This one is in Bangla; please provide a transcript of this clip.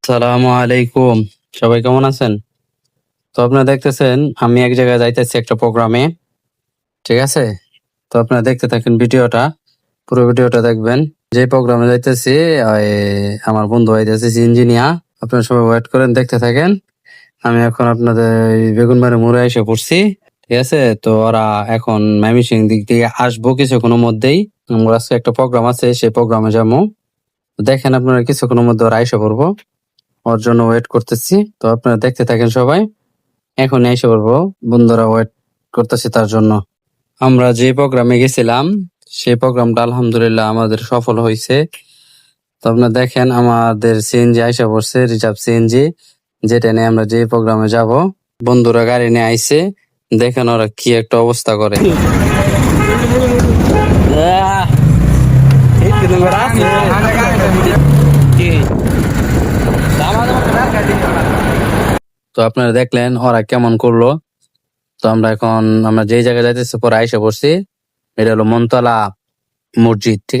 সালামু আলাইকুম। সবাই কেমন আছেন? তো আপনারা দেখতেছেন আমি এক জায়গায় যাইতেছি একটা প্রোগ্রামে। ঠিক আছে? তো আপনারা দেখতে থাকেন ভিডিওটা। পুরো ভিডিওটা দেখবেন। যে প্রোগ্রামে যাইতেছি আমার বন্ধু হইতেছে ইঞ্জিনিয়ার। আপনারা সবাই ওয়েট করেন, দেখতে থাকেন। আমি এখন আপনাদের এই বেগুনবাড়ি মোড়ে এসে পড়ছি। ঠিক আছে? তো ওরা এখন ময়মনসিং দিক থেকে আসবো কিছুক্ষণের মধ্যেই। আমার আজকে একটা প্রোগ্রাম আছে, সেই প্রোগ্রামে যাবো। দেখেন আপনারা কিছুক্ষণের মধ্যে ওরা এসে পড়বো। ওর জন্য ওয়েট করতেছি। তো আপনারা দেখতে থাকেন সবাই। এখন এসে পড়বো, বন্ধুরা ওয়েট করতেছি তার জন্য। আমরা যে প্রোগ্রামে গেছিলাম সেই প্রোগ্রামটা আলহামদুলিল্লাহ আমাদের সফল হয়েছে। তো আপনারা দেখেন আমাদের সিএনজি আইসা পড়ছে, রিজার্ভ সিএনজি, যেটা নিয়ে আমরা যে প্রোগ্রামে যাব। বন্ধুরা গাড়ি নিয়ে আইছে, দেখেন ওরা কি একটা অবস্থা করে। তো আপনারা দেখলেন ওরা কেমন করলো। তো আমরা যেই জায়গায় যাইতেছি পরে আইসা পড়ছি। এটা হলো মনতলা মসজিদ। ঠিক আছে?